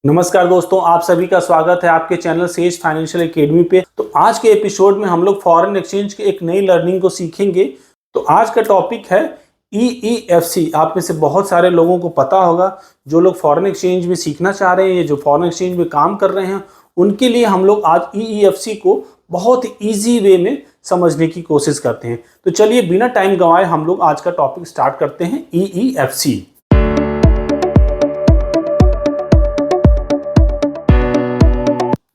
नमस्कार दोस्तों, आप सभी का स्वागत है आपके चैनल सेज फाइनेंशियल एकेडमी पे। तो आज के एपिसोड में हम लोग फॉरेन एक्सचेंज की एक नई लर्निंग को सीखेंगे। तो आज का टॉपिक है EEFC। आप में से बहुत सारे लोगों को पता होगा, जो लोग फॉरेन एक्सचेंज में सीखना चाह रहे हैं, जो फॉरेन एक्सचेंज में काम कर रहे हैं, उनके लिए हम लोग आज EEFC को बहुत ईजी वे में समझने की कोशिश करते हैं। तो चलिए बिना टाइम गंवाए हम लोग आज का टॉपिक स्टार्ट करते हैं, EEFC।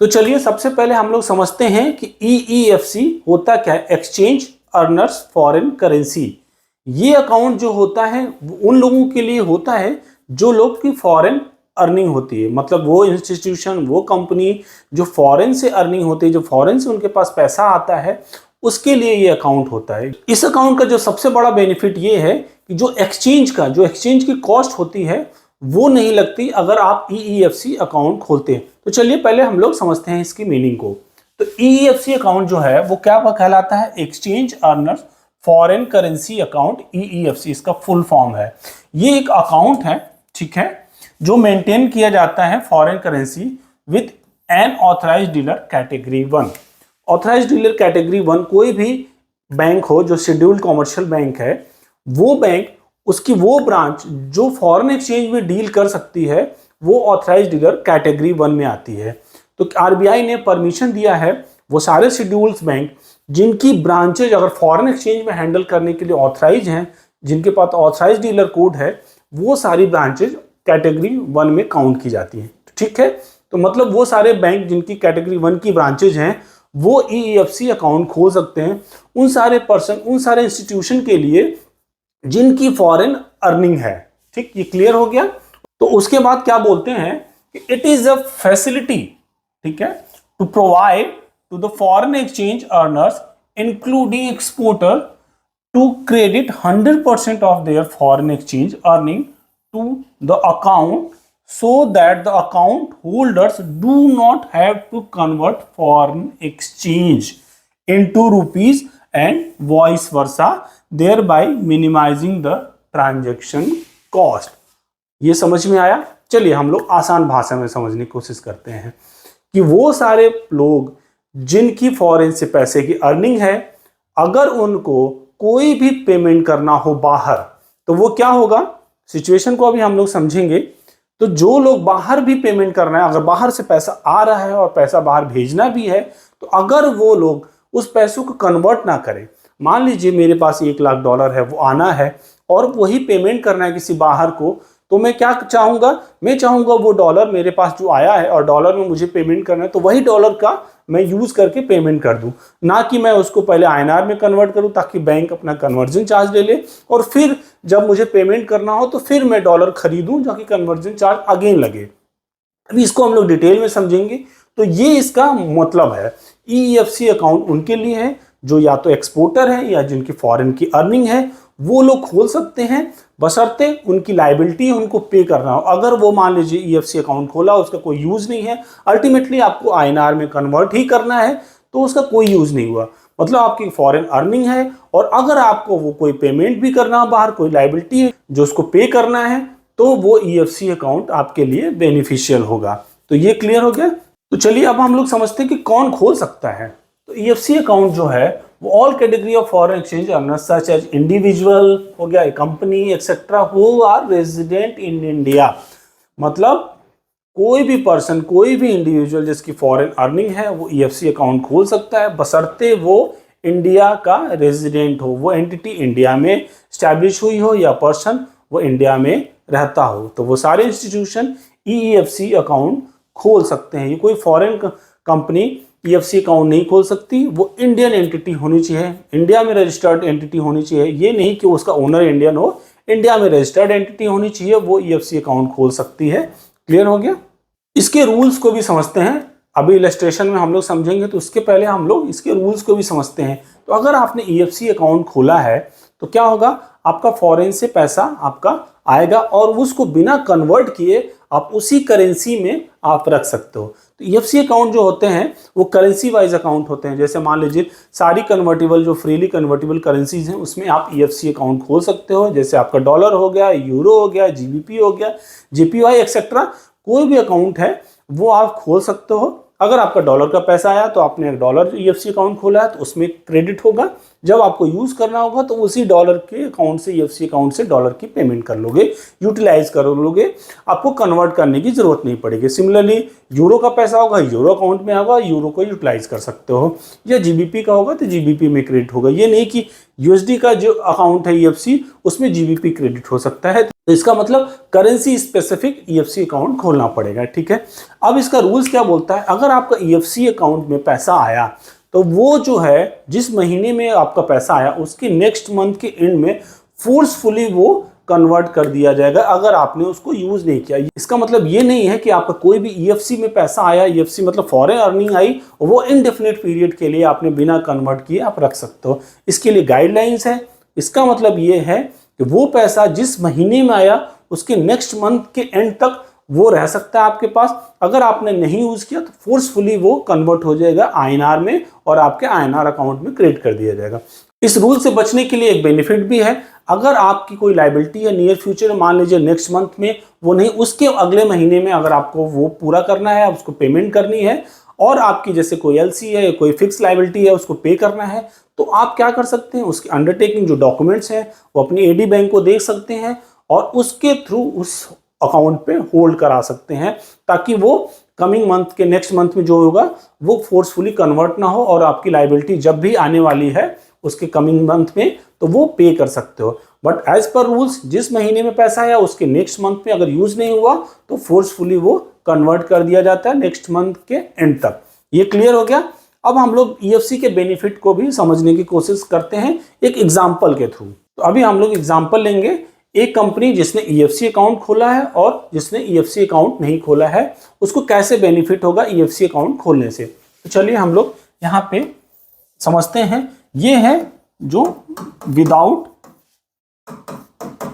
तो चलिए सबसे पहले हम लोग समझते हैं कि EEFC होता क्या है। Exchange earners foreign currency. ये अकाउंट जो होता है उन लोगों के लिए होता है जो लोग की फॉरेन अर्निंग होती है, मतलब वो इंस्टीट्यूशन, वो कंपनी जो फॉरेन से अर्निंग होती है, जो फॉरेन से उनके पास पैसा आता है, उसके लिए ये अकाउंट होता है। इस अकाउंट का जो सबसे बड़ा बेनिफिट ये है कि जो एक्सचेंज की कॉस्ट होती है वो नहीं लगती अगर आप EEFC अकाउंट खोलते हैं। तो चलिए पहले हम लोग समझते हैं इसकी मीनिंग को। तो EEFC अकाउंट जो है वो क्या कहलाता है? Exchange earners foreign currency account, EEFC इसका फुल फॉर्म है। ये एक अकाउंट है, ठीक है, जो मेंटेन किया जाता है foreign currency with N authorised dealer category 1। Authorised dealer category 1 कोई भी बैंक हो जो शेड्यूल्ड कॉमर्शियल बैंक है, वो बैंक, उसकी वो ब्रांच जो फॉरेन एक्सचेंज में डील कर सकती है, वो ऑथराइज्ड डीलर कैटेगरी 1 में आती है। तो RBI ने परमिशन दिया है वो सारे शेड्यूल्स बैंक जिनकी ब्रांचेज अगर फॉरेन एक्सचेंज में हैंडल करने के लिए ऑथराइज हैं, जिनके पास ऑथराइज्ड डीलर कोड है, वो सारी ब्रांचेज कैटेगरी 1 में काउंट की जाती हैं, ठीक है। तो मतलब वो सारे बैंक जिनकी कैटेगरी 1 की ब्रांचेज हैं वो EEFC अकाउंट खोल सकते हैं। उन सारे पर्सन, उन सारे इंस्टीट्यूशन के लिए जिनकी फॉरेन अर्निंग है, ठीक, ये क्लियर हो गया। तो उसके बाद क्या बोलते हैं कि इट इज अ फैसिलिटी, ठीक है, to provide to the foreign exchange earners including exporter to credit 100% of their foreign exchange earning to the account so that the account holders do not have to convert foreign exchange into rupees and vice versa, thereby minimizing the transaction cost। ये समझ में आया? चलिए हम लोग आसान भाषा में समझने की कोशिश करते हैं कि वो सारे लोग जिनकी फॉरेन से पैसे की अर्निंग है, अगर उनको कोई भी पेमेंट करना हो बाहर, तो वो क्या होगा, सिचुएशन को अभी हम लोग समझेंगे। तो जो लोग बाहर भी पेमेंट कर रहे हैं, अगर बाहर से पैसा आ रहा है और पैसा बाहर भेजना भी है, तो अगर वो लोग उस पैसों को कन्वर्ट ना करें, मान लीजिए मेरे पास $1,00,000 है, वो आना है और वही पेमेंट करना है किसी बाहर को, तो मैं क्या चाहूँगा, मैं चाहूँगा वो डॉलर मेरे पास जो आया है और डॉलर में मुझे पेमेंट करना है, तो वही डॉलर का मैं यूज़ करके पेमेंट कर दूं, ना कि मैं उसको पहले INR में कन्वर्ट करूं ताकि बैंक अपना कन्वर्जन चार्ज ले ले और फिर जब मुझे पेमेंट करना हो तो फिर मैं डॉलर खरीदूं जाकि कन्वर्जन चार्ज अगेन लगे। अभी इसको हम लोग डिटेल में समझेंगे। तो ये इसका मतलब है। EEFC अकाउंट उनके लिए है जो या तो एक्सपोर्टर है या जिनकी फॉरेन की अर्निंग है, वो लोग खोल सकते हैं, बशर्ते उनकी लाइबिलिटी उनको पे करना हो। अगर वो मान लीजिए EEFC अकाउंट खोला, उसका कोई यूज़ नहीं है, अल्टीमेटली आपको INR में कन्वर्ट ही करना है, तो उसका कोई यूज़ नहीं हुआ, मतलब आपकी फॉरेन अर्निंग है। और अगर आपको वो कोई पेमेंट भी करना हो बाहर, कोई लाइबिलिटी है जो उसको पे करना है, तो वो EEFC अकाउंट आपके लिए बेनिफिशियल होगा। तो ये क्लियर हो गया। तो चलिए अब हम लोग समझते हैं कि कौन खोल सकता है। तो EEFC अकाउंट जो है वो all category of foreign exchange earners such as individual हो गया, company etcetera who are resident in India, मतलब कोई भी पर्सन, कोई भी इंडिविजुअल जिसकी फॉरेन अर्निंग है वो EEFC अकाउंट खोल सकता है, बशर्ते वो इंडिया का रेजिडेंट हो, वो एंटिटी इंडिया में स्टैब्लिश हुई हो या पर्सन वो इंडिया में रहता हो। तो वो सारे इंस्टीट्यूशन EEFC अकाउंट खोल सकते हैं। ये कोई फॉरेन कंपनी EEFC अकाउंट नहीं खोल सकती, वो इंडियन एंटिटी होनी चाहिए, इंडिया में रजिस्टर्ड एंटिटी होनी चाहिए। ये नहीं कि उसका ओनर इंडियन हो, इंडिया में रजिस्टर्ड एंटिटी होनी चाहिए, वो EEFC अकाउंट खोल सकती है। क्लियर हो गया। इसके रूल्स को भी समझते हैं, अभी इलस्ट्रेशन में हम लोग समझेंगे, तो उसके पहले हम लोग इसके रूल्स को भी समझते हैं। तो अगर आपने EEFC अकाउंट खोला है तो क्या होगा, आपका फॉरेन से पैसा आपका आएगा और उसको बिना कन्वर्ट किए आप उसी करेंसी में आप रख सकते हो। तो EEFC अकाउंट जो होते हैं वो करेंसी वाइज अकाउंट होते हैं। जैसे मान लीजिए सारी कन्वर्टेबल, जो फ्रीली कन्वर्टेबल करेंसीज हैं, उसमें आप EEFC अकाउंट खोल सकते हो। जैसे आपका डॉलर हो गया, यूरो हो गया, GBP हो गया, JPY एक्सेट्रा, कोई भी अकाउंट है वो आप खोल सकते हो। अगर आपका डॉलर का पैसा आया तो आपने एक डॉलर ईएफसी अकाउंट खोला है तो उसमें क्रेडिट होगा। जब आपको यूज करना होगा तो उसी डॉलर के अकाउंट से, ईएफसी अकाउंट से डॉलर की पेमेंट कर लोगे, यूटिलाइज कर लोगे, आपको कन्वर्ट करने की जरूरत नहीं पड़ेगी। सिमिलरली यूरो का पैसा होगा, यूरो अकाउंट में होगा, यूरो को यूटिलाइज कर सकते हो, या जीबीपी का होगा तो जीबीपी में क्रेडिट होगा। ये नहीं कि यूएसडी का जो अकाउंट है ईएफसी उसमें जीबीपी क्रेडिट हो सकता है, तो इसका मतलब करेंसी स्पेसिफिक ईएफसी अकाउंट खोलना पड़ेगा, ठीक है। अब इसका रूल्स क्या बोलता है, अगर आपका ईएफसी अकाउंट में पैसा आया तो वो जो है जिस महीने में आपका पैसा आया उसके नेक्स्ट मंथ के एंड में फोर्सफुली वो कन्वर्ट कर दिया जाएगा अगर आपने उसको यूज नहीं किया। इसका मतलब ये नहीं है कि आपका कोई भी ईएफसी में पैसा आया, ईएफसी मतलब फॉरेन अर्निंग आई, वो इनडेफिनिट पीरियड के लिए आपने बिना कन्वर्ट किए आप रख सकते हो। इसके लिए गाइडलाइंस है। इसका मतलब ये है कि वो पैसा जिस महीने में आया उसके नेक्स्ट मंथ के एंड तक वो रह सकता है आपके पास। अगर आपने नहीं यूज किया तो फोर्सफुली वो कन्वर्ट हो जाएगा आईएनआर में और आपके आईएनआर अकाउंट में क्रेडिट कर दिया जाएगा। इस रूल से बचने के लिए एक बेनिफिट भी है। अगर आपकी कोई लायबिलिटी है नियर फ्यूचर, मान लीजिए नेक्स्ट मंथ में वो नहीं, उसके अगले महीने में अगर आपको वो पूरा करना है, उसको पेमेंट करनी है, और आपकी जैसे कोई एलसी है, कोई फिक्स लायबिलिटी है, उसको पे करना है, तो आप क्या कर सकते हैं, उसकी अंडरटेकिंग जो डॉक्यूमेंट्स हैं वो अपनी एडी बैंक को दे सकते हैं और उसके थ्रू उस अकाउंट पे होल्ड करा सकते हैं, ताकि वो कमिंग मंथ के नेक्स्ट मंथ में जो होगा वो फोर्सफुली कन्वर्ट ना हो और आपकी लायबिलिटी जब भी आने वाली है उसके कमिंग मंथ में तो वो पे कर सकते हो। बट एज पर रूल्स जिस महीने में पैसा आया उसके नेक्स्ट मंथ में अगर यूज नहीं हुआ तो फोर्सफुली वो कन्वर्ट कर दिया जाता है नेक्स्ट मंथ के एंड तक। ये क्लियर हो गया। अब हम लोग ईएफसी के बेनिफिट को भी समझने की कोशिश करते हैं एक एग्जाम्पल के थ्रू। तो अभी हम लोग एग्जाम्पल लेंगे, एक कंपनी जिसने ईएफसी अकाउंट खोला है और जिसने ईएफसी अकाउंट नहीं खोला है उसको कैसे बेनिफिट होगा ईएफसी अकाउंट खोलने से। तो चलिए हम लोग यहाँ पे समझते हैं। ये है जो विदाउट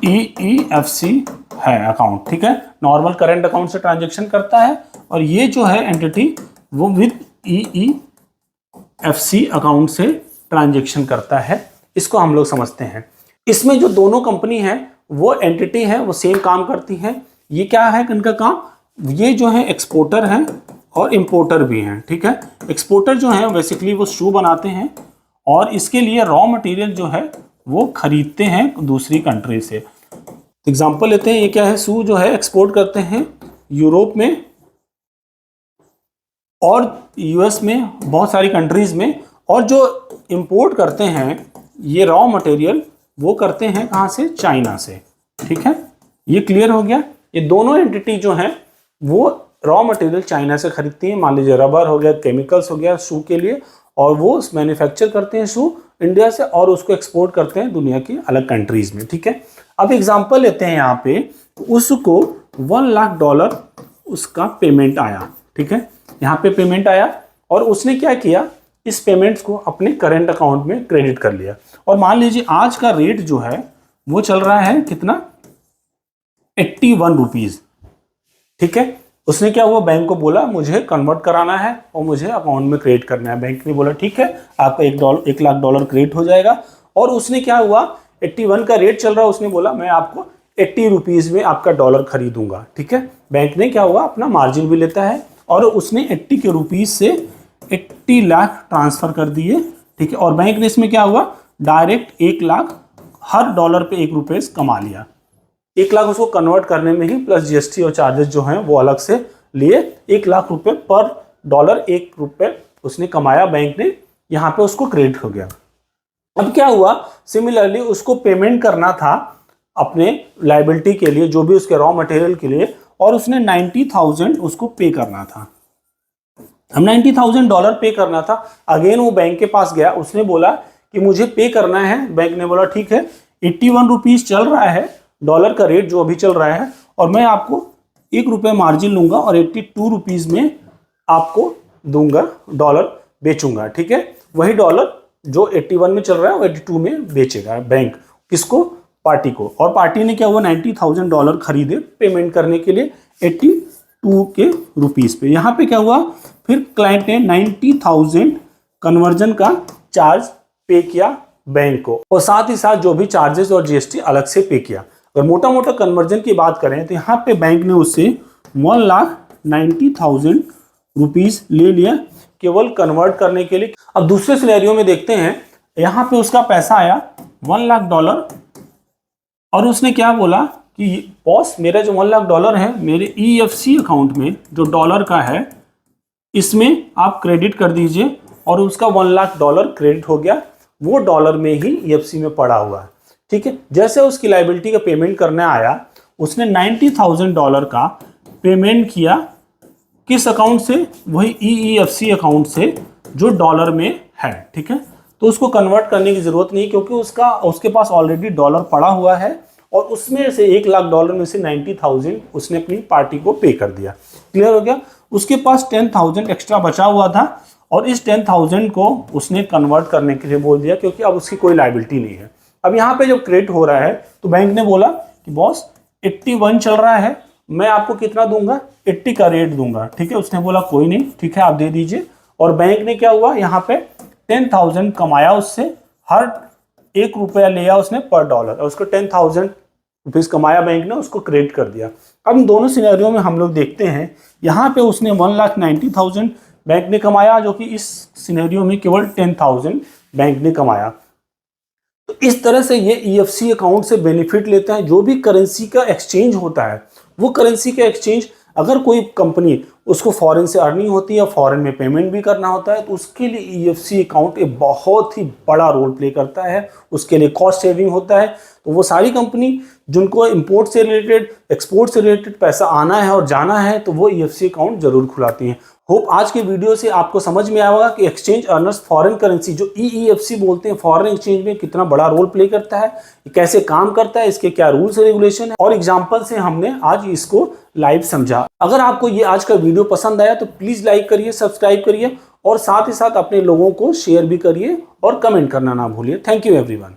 ईईएफसी है अकाउंट, ठीक है, नॉर्मल करंट अकाउंट से ट्रांजैक्शन करता है, और ये जो है एंटिटी वो विद ईईएफसी अकाउंट से ट्रांजैक्शन करता है। इसको हम लोग समझते हैं। इसमें जो दोनों कंपनी है वो एंटिटी है, वो सेम काम करती है। ये क्या है इनका काम, ये जो है एक्सपोर्टर हैं और इंपोर्टर भी हैं, ठीक है। एक्सपोर्टर जो है बेसिकली वो शू बनाते हैं और इसके लिए रॉ मटेरियल जो है वो खरीदते हैं दूसरी कंट्री से। एग्जांपल लेते हैं, ये क्या है, शू जो है एक्सपोर्ट करते हैं यूरोप में और यूएस में, बहुत सारी कंट्रीज में, और जो इंपोर्ट करते हैं ये रॉ मटेरियल वो करते हैं कहाँ से, चाइना से, ठीक है। ये क्लियर हो गया। ये दोनों एंटिटी जो हैं वो रॉ मटेरियल चाइना से खरीदती हैं। मान लीजिए रबर हो गया, केमिकल्स हो गया शू के लिए, और वो मैन्युफैक्चर करते हैं शू इंडिया से और उसको एक्सपोर्ट करते हैं दुनिया की अलग कंट्रीज में, ठीक है। अब एग्जांपल लेते हैं यहाँ पे, उसको $1 लाख उसका पेमेंट आया, ठीक है। यहाँ पे पेमेंट आया और उसने क्या किया, इस पेमेंट्स को अपने करंट अकाउंट में क्रेडिट कर लिया। और मान लीजिए आज का रेट जो है वो चल रहा है कितना, 81 रुपीज, ठीक है। उसने क्या हुआ, बैंक को बोला मुझे कन्वर्ट कराना है और मुझे अकाउंट में क्रेडिट करना है। बैंक ने बोला ठीक है, आपका $1 लाख क्रेडिट हो जाएगा। और उसने क्या हुआ, 81 का रेट चल रहा है, उसने बोला मैं आपको 80 रुपीज में आपका डॉलर खरीदूंगा, ठीक है। बैंक ने क्या हुआ, अपना मार्जिन भी लेता है और उसने 80 के रुपीज से 80 लाख ट्रांसफर कर दिए, ठीक है। और बैंक ने इसमें क्या हुआ, डायरेक्ट 1 लाख हर डॉलर पे 1 रुपये कमा लिया। 1 लाख उसको कन्वर्ट करने में ही प्लस जीएसटी और चार्जेस जो हैं वो अलग से लिए, 1 लाख रुपए पर डॉलर 1 रुपये उसने कमाया, बैंक ने यहाँ पे उसको क्रेडिट हो गया। अब क्या हुआ, सिमिलरली उसको पेमेंट करना था अपने लायबिलिटी के लिए, जो भी उसके रॉ मटेरियल के लिए, और उसने 90,000 उसको पे करना था। हम $90,000 पे करना था। अगेन वो बैंक के पास गया, उसने बोला कि मुझे पे करना है। बैंक ने बोला ठीक है, 81 रुपीज चल रहा है डॉलर का रेट जो अभी चल रहा है, और मैं आपको 1 रुपये मार्जिन लूंगा और 82 रुपीज में आपको दूंगा, डॉलर बेचूंगा, ठीक है। वही डॉलर जो 81 में चल रहा है वो 82 में बेचेगा बैंक, किसको, पार्टी को। और पार्टी ने क्या हुआ, $90,000 खरीदे पेमेंट करने के लिए 82 के रुपीज पे। यहाँ पे क्या हुआ, फिर क्लाइंट ने 90,000 कन्वर्जन का चार्ज पे किया बैंक को, और साथ ही साथ जो भी चार्जेस और जीएसटी अलग से पे किया। अगर मोटा मोटा कन्वर्जन की बात करें तो यहाँ पे बैंक ने उससे 1,90,000 रुपीस ले लिया केवल कन्वर्ट करने के लिए। अब दूसरे सिनेरियो में देखते हैं, यहां पे उसका पैसा आया $1,00,000 और उसने क्या बोला कि बॉस मेरा जो $1,00,000 है मेरे EFC अकाउंट में जो डॉलर का है इसमें आप क्रेडिट कर दीजिए, और उसका $1,00,000 क्रेडिट हो गया, वो डॉलर में ही EFC में पड़ा हुआ है। ठीक है, जैसे उसकी लायबिलिटी का पेमेंट करने आया, उसने $90,000 का पेमेंट किया किस अकाउंट से, वही EEFC अकाउंट से जो डॉलर में है। ठीक है, तो उसको कन्वर्ट करने की जरूरत नहीं क्योंकि उसके पास ऑलरेडी डॉलर पड़ा हुआ है, और उसमें से $1,00,000 में से 90,000 उसने अपनी पार्टी को पे कर दिया। क्लियर हो गया। उसके पास 10,000 एक्स्ट्रा बचा हुआ था, और इस 10,000 को उसने कन्वर्ट करने के लिए बोल दिया क्योंकि अब उसकी कोई लायबिलिटी नहीं है। अब यहाँ पे जब क्रेडिट हो रहा है तो बैंक ने बोला कि बॉस 81 चल रहा है, मैं आपको कितना दूंगा, 80 का रेट दूंगा। ठीक है, उसने बोला कोई नहीं, ठीक है आप दे दीजिए। और बैंक ने क्या हुआ, यहाँ पे 10,000 कमाया उससे, हर ₹1 लिया उसने पर डॉलर, और उसको 10,000 रुपीज कमाया बैंक ने, उसको क्रेडिट कर दिया। अब इन दोनों सिनेरियो में हम लोग देखते हैं, यहाँ पे उसने 1,90,000 बैंक ने कमाया, जो कि इस सिनेरियो में केवल 10,000 बैंक ने कमाया। तो इस तरह से ये EFC अकाउंट से बेनिफिट लेते हैं। जो भी करेंसी का एक्सचेंज होता है, वो करेंसी का एक्सचेंज अगर कोई कंपनी उसको फॉरेन से अर्निंग होती है, फॉरेन में पेमेंट भी करना होता है, तो उसके लिए EFC अकाउंट एक बहुत ही बड़ा रोल प्ले करता है। उसके लिए कॉस्ट सेविंग होता है। तो वो सारी कंपनी जिनको इंपोर्ट से रिलेटेड, एक्सपोर्ट से रिलेटेड पैसा आना है और जाना है, तो वो EFC अकाउंट जरूर खुलाती हैं। होप आज के वीडियो से आपको समझ में आया होगा कि एक्सचेंज अर्नर्स फॉरेन करेंसी जो EEFC बोलते हैं, फॉरेन एक्सचेंज में कितना बड़ा रोल प्ले करता है, कैसे काम करता है, इसके क्या रूल्स रेगुलेशन है, और एग्जांपल से हमने आज इसको लाइव समझा। अगर आपको ये आज का वीडियो पसंद आया तो प्लीज लाइक करिए, सब्सक्राइब करिए, और साथ ही साथ अपने लोगों को शेयर भी करिए और कमेंट करना ना भूलिए। Thank you everyone.